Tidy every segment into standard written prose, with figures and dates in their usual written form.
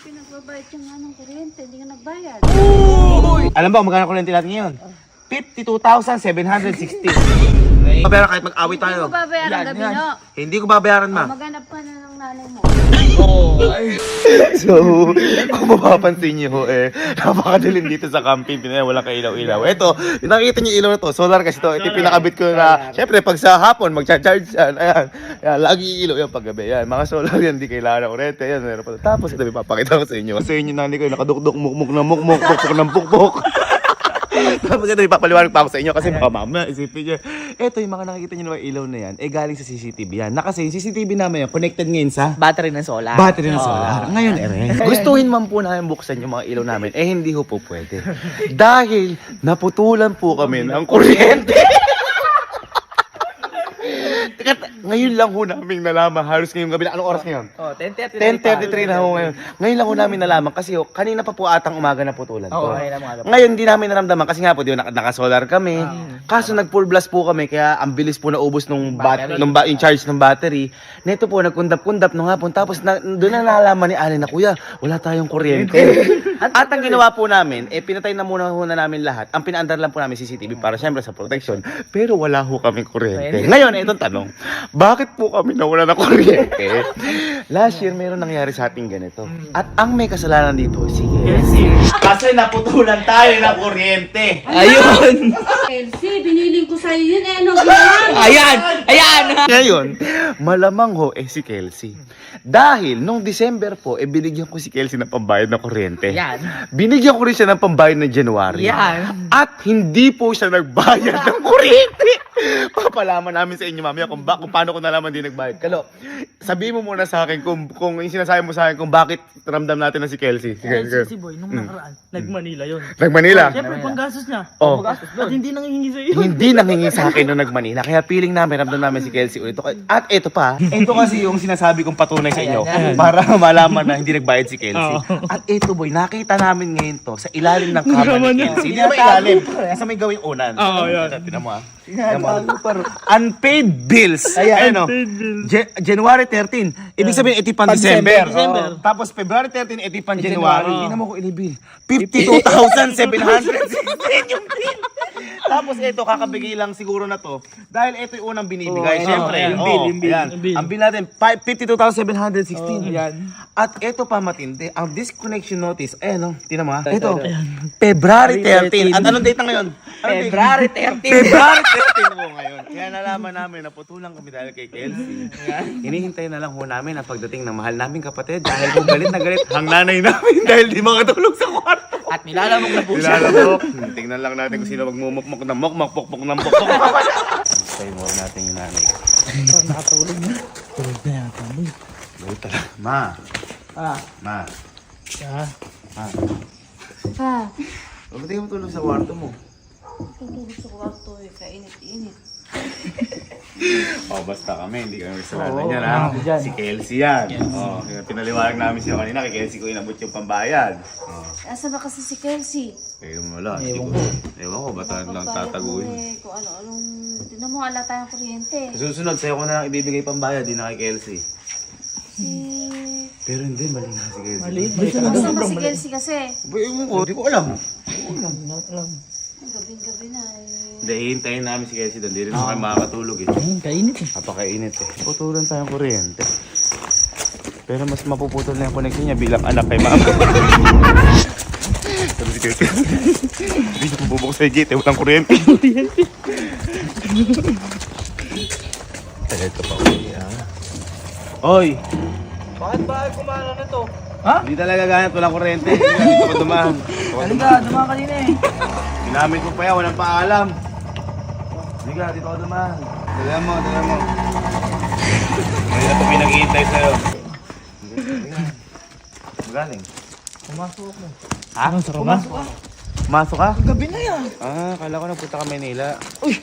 pinagbabayad yung anong kuryente, hindi ka nagbayad. Alam ba kung magkano kuryente natin ngayon? 52,760. Babayaran kahit mag-away Hindi tayo. ko babayaran gabi, no? Hindi ko babayaran, ma. Maghanap ka na ng nanay mo. So, kung mapapansin nyo, napakadilim dito sa camping. Wala ka ilaw-ilaw. Ito, nakikita nyo ilaw na to. Solar kasi to. Ito yung pinakabit ko na, syempre, pag sa hapon, mag-charge yan. Ayan. Ayan, lagi ilaw yan paggabi. Yan, mga solar yan, hindi kailangan ng kurente. Yan, meron pa. Tapos, ito, papakita ko sa inyo. Sa inyo, nanay ko, nakadukduk, mukmuk na mukmuk, pukpuk ng pukpuk. Tapos ito, ipapaliwanag pa ako sa inyo kasi baka mamaya isipin nyo. Ito yung mga nakikita nyo na ilaw na yan, galing sa CCTV yan. Kasi yung CCTV namin yan, connected ngayon sa Battery ng solar. battery ng solar. Ngayon, gustuhin man po namin buksan yung mga ilaw namin, hindi ho po pwede. Dahil naputulan po kami ng kuryente. Ngayon lang ho namin nalaman, halos ngayong gabi. Anong oras ngayon? 10:33 na ho ngayon. Ngayon lang ho namin nalaman kasi kanina pa po atang umaga na putulan to. Ngayon hindi namin naramdaman kasi nga po naka-solar kami. Kaso nag-full blast po kami kaya ang bilis po naubos nung yung charge ng battery. Neto po nagkundap-kundap nung hapon tapos doon na nalaman ni Allen na kuya, wala tayong kuryente. At ang ginawa po namin, pinatay na muna namin lahat. Ang pinaandar lang po namin CCTV para syempre sa protection. Pero wala ho kami kuryente. Ngayon, itong tanong, bakit po kami nawala ng kuryente? Last year, meron nangyari sa ating ganito. At ang may kasalanan dito, sige. Kasi naputulan tayo ng kuryente. Ayun! Elsie, biniling ko sa'yo yun ano ginawa? Ayan! Ayan! Ngayon, malamang ho si Kelsey. Dahil nung December po, binigyan ko si Kelsey ng pambayad ng kuryente. Yan. Binigyan ko rin siya ng pambayad ng January. Yan. At hindi po siya nagbayad ng kuryente. Papalaman namin sa inyo mamaya kung paano ko nalaman di nagbayad. Kalo, sabihin mo muna sa akin kung yung sinasabi mo sa akin kung bakit ramdam natin na si Kelsey. Si Boy, nung nakaraan, nag-Manila yun. Nag-Manila? Siyempre, panggastos niya. Oh. At hindi nangihingi sa'yo. Hindi nangingi sa akin nung nag-Manila. Kaya feeling namin, ramdam namin si Kelsey ulit. At ito pa, ito kasi yung sinasabi kong patunay sa inyo para malaman na hindi nagbayad si Kelsey. At ito boy, nakita namin ngayon to sa ilalim ng kama ni Kelsey. Hindi naman ilalim. Sa may gawing unan. Oo, yun. Tinan mo unpaid bills. Ayan o. January 13. Ibig sabihin, iti pan December. Tapos February 13, iti pan January. Hindi naman ko inibil. 52,716 yung bill. Tapos ito, kakabigay lang siguro na to. Dahil ito yung unang binibigay. Siyempre. Yung bill. Ang bill natin, 52,716. At ito pa matindi. Ang disconnection notice. Ayan o. Tinan mo ha. Ito. February 13. At anong date na ngayon? February 13. February 13 po ngayon. Kaya nalaman namin na putulan kami dahil kay Kelsey. Hinihintay na lang ho namin ang pagdating ng mahal naming kapatid dahil po galit na galit ang nanay namin dahil di makatulog sa kwarto. At nilalamok na po siya. Nilalamok. Tingnan lang natin kung sino magmumukmuk ng mukmuk, pukpuk ng pukpuk. Hintay mo natin yung nanay. Nakatulog na. Tulog na yata. Galit talaga. Ma. Ma. Ma. Ha? Bakit kayo matulog sa kwarto mo? Tutulog sa kwarto eh, kainit-init. Basta kami, hindi kami kasalanan niya na. Si Kelsey yan. Pinaliwanag namin siya kanina, kay Kelsey ko inabot yung pambayad. Asa ba kasi si Kelsey? Kaya mo wala. Ewan ko, ba't lang tataguin? Kung ano-anong, tinan mo, ala tayong kuryente. Susunod, sa'yo ko na lang ibibigay pambayad, di na kay Kelsey. Pero hindi, mali na si Kelsey. Mali. Asa ba si Kelsey kasi? Ewan ko, di ko alam. Gabing-gabi na eh. Hindi, hihintayin namin si Kelsey doon. Di rin naman kayo makakatulog eh. Ayun, kainit eh. Napakainit eh. Putulan tayong kuryente. Pero mas mapuputol na yung connection niya bilang anak kay mama. Sabi si Kelsey, hindi siya pabubok sa gate eh. Walang kuryente. Ito pa uwi Oy! Bakit ba kumana na to? Hindi talaga ganit, walang kuryente. Hindi ko dumaan. Halika, dumaan kanina eh. Ginamit ko pa yan, walang paalam. Halika, dito ako dumaan. Dala mo. Ngayon ito may nag-iintay sa'yo. Magaling. Pumasok ako. Ha? Pumasok ako. Masok ka? Gabi na yan. Kala ko nagpunta ka Manila. Uy!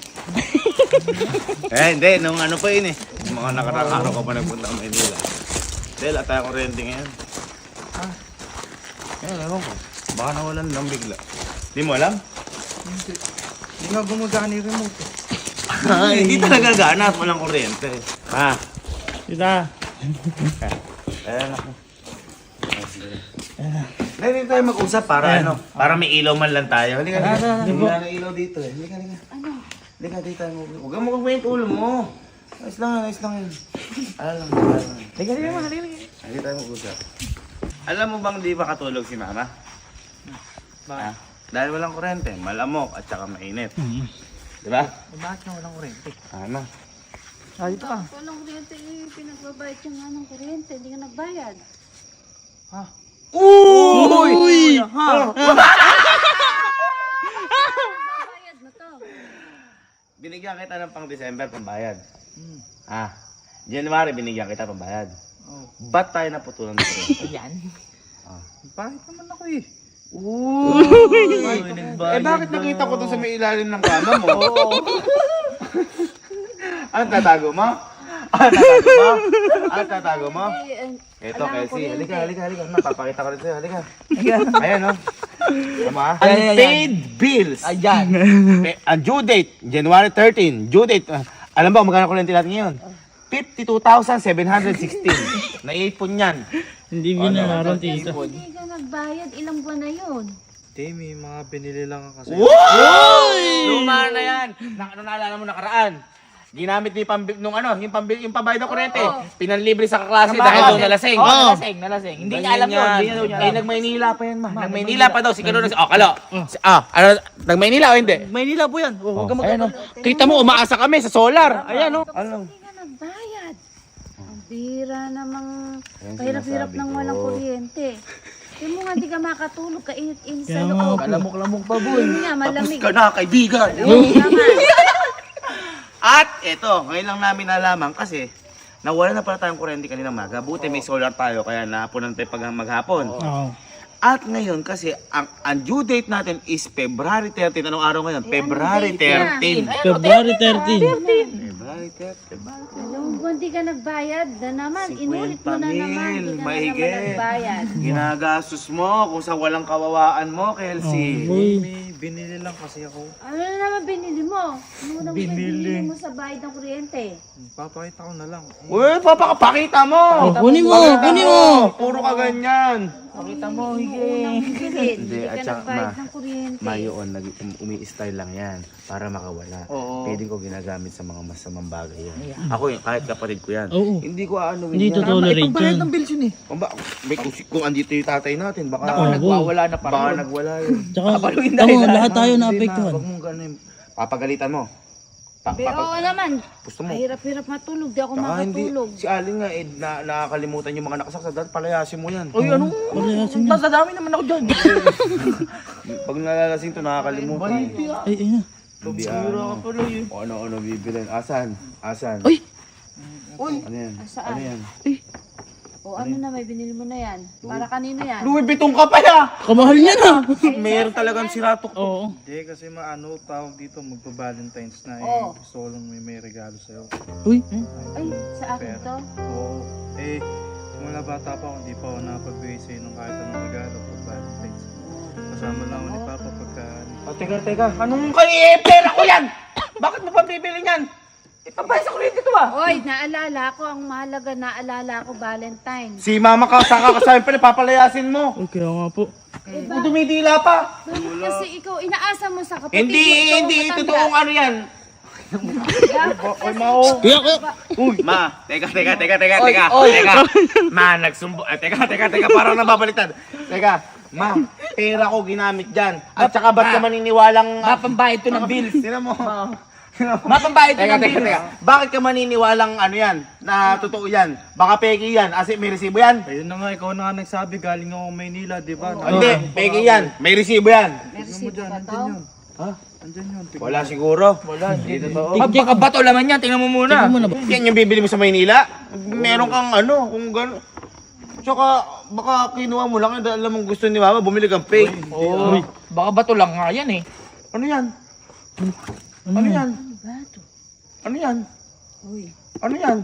Hindi. Nung ano pa yun eh. Mga nakarang araw ka pa nagpunta ka Manila. Dahil at tayo kuryente ngayon. Ewan ko. Baka nawalan lang bigla. Di mo alam? Hindi nga gumagana yung remote eh. Hindi talaga gana at walang kuryente. Kita. Ayan ako. Dito tayo mag-usap para ano, para may ilaw man lang tayo. Halika, halika. Wala na ilaw dito eh. Halika, halika. Ano? Halika, dito tayo mag-usap. Huwag kang magkukwento ulo mo. Ayos lang yun. Alam mo. Halika, halika. Halika tayo mag-usap. Alam mo bang di ba katulog si mama? Ha? Dahil walang kurente, malamok at saka mainit. Di ba? Bakit na walang kurente? Ano? Dito ka. Walang kuryente, pinagbabayad siya nga ng kuryente, hindi ka nagbayad. Ha? Uy! Bayad na to. Binigyan kita ng pang December pambayad. Ha? January binigyan kita pambayad. Oh. Ba't tayo naputulan ng kurente? Ayan. Bakit naman ako eh? Bakit nakita ko to sa may ilalim ng kama mo? Ano tatago mo? Ano tatago mo? Ito, Kelsey. Halika. Napapakita ko rin sa'yo. Halika. Ayan, no? Tama? Unpaid bills. Ayan. Ang due date, January 13. Due date, alam ba, magkano kurente natin ngayon? 52,716. Naiipon yan. Hindi binayaran, tita. Hindi ka nagbayad, ilang buwan na yun. Hindi, may mga binili lang kasi. Luma na yan. Naalala mo nakaraan. Ginamit ni yung pambayad ng kuryente. Pinanlibre sa kaklase dahil daw nalasing. Nalasing. Hindi niya alam yun. Hindi daw niya alam. Nag-Maynila pa yan, ma. Nag-Maynila pa daw. Si Kalo kalo. Nag-Maynila o hindi? Maynila po yan. Huwag ka Ayan, kita mo, umaasa kami sa solar. Ayan, o. Hindi ka nagbayad. Ang bira namang kahirap-hirap ng walang kuryente. Hindi mo nga di ka makatulog, kainit-init sa loob. Lamok-lamok pa, boy. Hindi nga, malamig. na, kaibigan. Oo, naman. At eto, ngayon lang namin nalaman kasi nawala na pala tayong kuryente kanina maga. Buti may solar tayo kaya napunan tayo pag maghapon. Oo. At ngayon kasi ang due date natin is February 13. Anong araw ngayon? February 13. February 13. February 13. Dalawang buwan di ka nagbayad na naman. Inulit mo na 50,000, naman. Di ka na naman mahigit. nagbayad. Ginagastos mo kung sa walang kawawaan mo, Kelsey. May binili lang kasi ako. Ano na naman binili mo? Ano na binili mo sa bayad ng kuryente? Papakita ko na lang. Uy, papakapakita mo! Kunin mo, kunin mo. Puro ka ganyan. Pakita mo, Unang bilhin. Hindi, Hindi at ka saka, nagbayad ma, ng kuryente. Mayoon, umi-style lang yan para makawala. Oo. Pwede ko ginagamit sa mga masamang bagay yan. Ako yun, kahit kapatid ko yan. Oo. Hindi ko aanuin Hindi yan. to tolerate Pagbayad yan. ng bills yun eh. Kung andito yung tatay natin, baka, Ako, nagwawala na baka parang. nagwala yun. Tsaka, Kapaluin tamo, dahil lahat tayo Hindi, naapektuhan. Huwag mong ganun. Papagalitan mo. Oo naman. Gusto mo? Hirap-hirap matulog. Di ako Saka hindi, makatulog. si Aling nga, nakakalimutan yung mga nakasaksadan, palayasin mo yan. Uy, anong? Palayasin niya. Nasadami naman ako dyan. Pag nalalasing to, nakakalimutan. Ay, ayun na. Hindi o ano bibilin. Asan? Uy! Ano yan? Saan? Ano yan? O ano na, may binili mo na yan. Para kanino yan? Louis Vuitton ka pa ya! Kamahal niya na. Meron talagang siratok. Oo. Hindi kasi tawag dito magpa-Valentine's na eh. Oo. Gusto ko lang may regalo sa'yo. Uy, Ay, sa akin to? Oo. Eh, simula bata pa ako, hindi pa ako nakapagbigay sa'yo ng kahit anong regalo pag Valentine's. Kasama lang ako ni Papa pagka... Teka. Anong kayo? Pera ko yan! Bakit mo pa bibili yan? Ipabay sa kuryente to ah. Oy, naalala ko. Ang mahalaga, naalala ko Valentine. Si mama ka, saka kasabi pala, papalayasin mo. okay nga po. Kung dumidila pa. Bakit kasi ikaw, inaasa mo sa kapatid mo? Hindi, ikaw matanda. totoong ano yan. Oy, Mao. Kuya, kuya. Uy, ma, teka. Oy. Ma, nagsumbo. Teka, parang nababaliktad. Teka, ma, pera ko ginamit dyan. At saka ba't ka maniniwalang... Mapambayad to ng bills. Sino mo? Mapambayad to ng bills. Teka. Bakit ka maniniwalang ano yan? Na totoo yan? Baka peki yan. Asi, may resibo yan? Ayun na nga, ikaw na nga nagsabi, galing ako Maynila, di ba? Hindi, peki yan. May resibo yan. May Tignan mo resibo dyan, ba andyan to? yun. Ha? Andyan yun. tignan Wala siguro. Wala, hindi totoo. Tig- Baka bato laman yan, tingnan mo muna. Tingnan mo na ba? Yan yung bibili mo sa Maynila? Meron kang ano, kung gano'n. Tsaka, baka kinuha mo lang dahil alam mong gusto ni mama, bumili kang fake. Oo. Baka bato lang nga yan eh. Ano yan? Ano yan? Bato. Ano yan? Uy. Ano yan?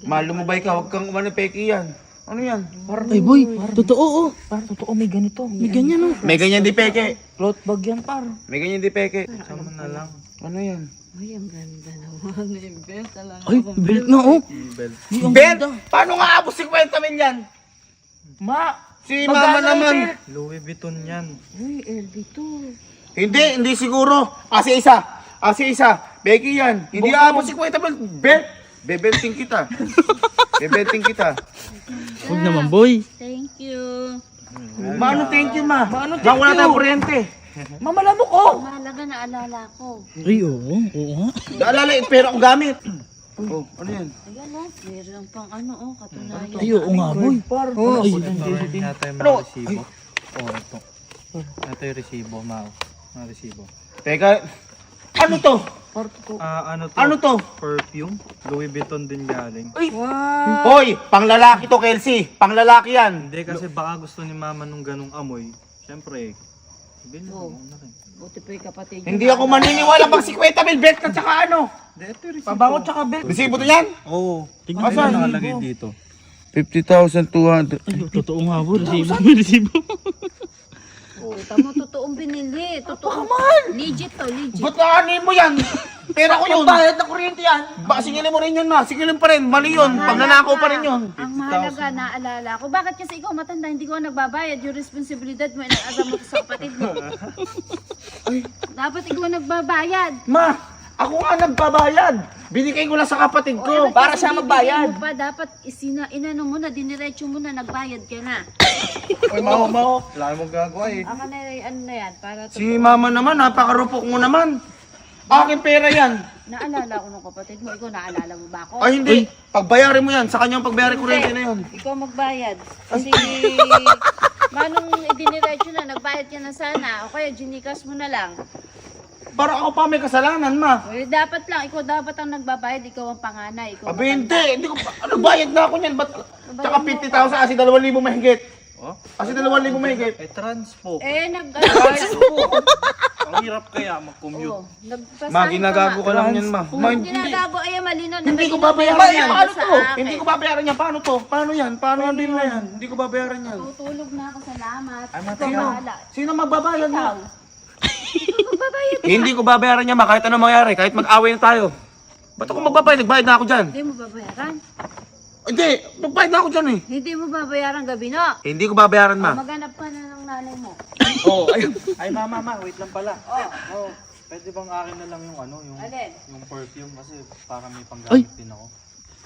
Mahal mo ba ikaw? Huwag kang umano peki yan. Ano yan? Ay, boy. Totoo, oh. Par, totoo may ganito. May ganyan, oh. May ganyan di peke. Cloth bag yan par. May ganyan di peke. Sama na lang. Ano yan? Uy, ang ganda naman. Inventa lang Ay, belt na, oh. Belt. Ay, ang Ben! ganda. Paano nga abos 50 million? Si mama magkano naman. yung bill? Louis Vuitton yan. Uy, LV2. Hindi siguro. Si isa. Becky yan. Hindi aabot si Kwenta Bel. Bebenting kita. Huwag naman, boy. Thank you. Maano thank you, ma. Maano, Ma, wala thank you. tayong kuryente. Mamalamok ko. Mahalaga na alala ko. Ay, oo. Oo nga. Naalala, pera akong gamit. Oh, ano yan? Ayan o, meron pang ano o, katunayan. Ay, oo nga, boy. Par. Ay, Yata yung mga resibo. Oo, ito. Ito yung resibo, Mao. Mga resibo. Teka, ano to? Ano to? Ano to? Perfume. Louis Vuitton din galing. Wow. Hoy, panglalaki to, Kelsey. Panglalaki yan. Hindi kasi baka gusto ni mama nung ganung amoy. Siyempre, bilhin Oh. mo na rin. Buti pa yung kapatid. Hindi ako maniniwala pag si Kwenta Bel, bet ka tsaka ano. Hindi, ito yung resibo. Pabangot tsaka belt. Resibo to yan? Oo. Tignan Ano mo. yung nakalagay dito? 50,200. Ay, totoo nga, boy. Resibo. May resibo. Kita mo, totoong binili. Totoo. Legit to, legit. Ba't naanin mo yan? Pera ko yun. Bayad na kuryente yan. Ba, singilin mo rin yun, ma. Singilin pa rin. Mali yun. Pagnanakaw pa rin yun. Ang mahalaga, naalala ko. Bakit kasi ikaw matanda, hindi ko nagbabayad. Yung responsibilidad mo, inag-asa mo sa kapatid mo. Dapat ikaw nagbabayad. Ma, ako nga nagbabayad. Binigay ko lang sa kapatid ko. Eh, ba't para kasi siya bibigyan magbayad? mo pa, dapat inano mo na, diniretso mo na, nagbayad ka na. Uy, Mao. Wala mong gagawa eh. Ako na, ano na yan, para Si mama naman, napakarupok mo naman. Aking pera yan. Naalala ko ng kapatid mo, ikaw naalala mo ba ako? Ay, hindi. Pagbayarin mo yan. Sa kanyang pagbayarin kuryente na yun. Ikaw magbayad. Kasi, manong idiniretso na, nagbayad ka na sana. O kaya, ginikas mo na lang. Para ako pa may kasalanan, ma. O, dapat lang, ikaw dapat ang nagbabayad, ikaw ang panganay. Ikaw Abi, hindi ko pa. Ano, bayad na ako niyan. Ba't? Tsaka 50,000 kasi 2,000 mahigit. Oh? Kasi 2,000 mahigit. Eh, transpo. Eh, Ang hirap kaya mag-commute. Oo, nagpasahin Ma, ginagago ka lang yan, ma. Ma, Hindi ginagago, ay malinaw. Hindi ko babayaran yan. Paano to? Hindi ko babayaran yan. Paano to? Paano yan? Paano ang bill na yan? Hindi ko babayaran yan. Tutulog na ako, salamat. Ikaw Sino? bahala. Sino magbabayad Ikaw. mo? Ikaw magbabayad. Hindi ko babayaran niya, ma. Kahit anong mangyari. Kahit mag-away na tayo. Ba't ako magbabayad? Nagbayad na ako dyan. Hindi mo babayaran. Hindi. Magbayad na ako dyan eh. Hindi mo babayaran gabi no. Hindi ko babayaran, ma. Maghanap ka na ng nanay mo. Oo, ayun. Ay, mama, wait lang pala. Oh. Pwede bang akin na lang yung Alin? yung perfume kasi para may panggamit din ako.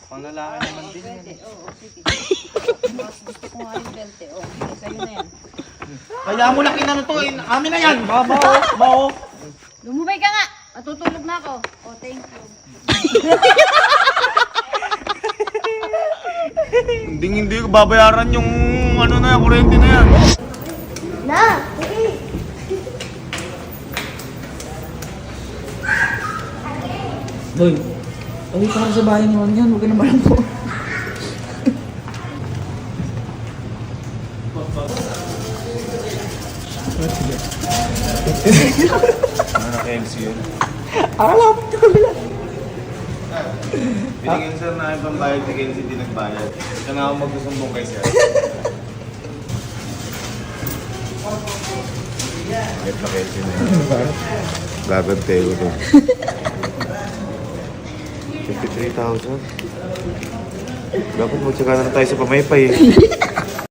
Panglalaki naman din yan. Pwede, oo, sige. Mas gusto ko nga yung belte. Oh, sige, sa'yo na yan. Kaya mo lang inano to. Amin na yan. Bao. Lumubay ka nga. Matutulog na ako. Oh, thank you. Hindi ko babayaran yung ano na yan, kuryente na yan. Boy. Ay, para sa bahay naman yan. Huwag ka na malamok. Ano na KMC yun? Akala ko ito kabila. Binigyan sir na ibang bayad si KMC, hindi nagbayad. Ito na ako magsusumbong kay sir. Get na KMC na yun. Gagante ko to. 53,000. Dapat magtsaka na tayo sa pamaypay eh.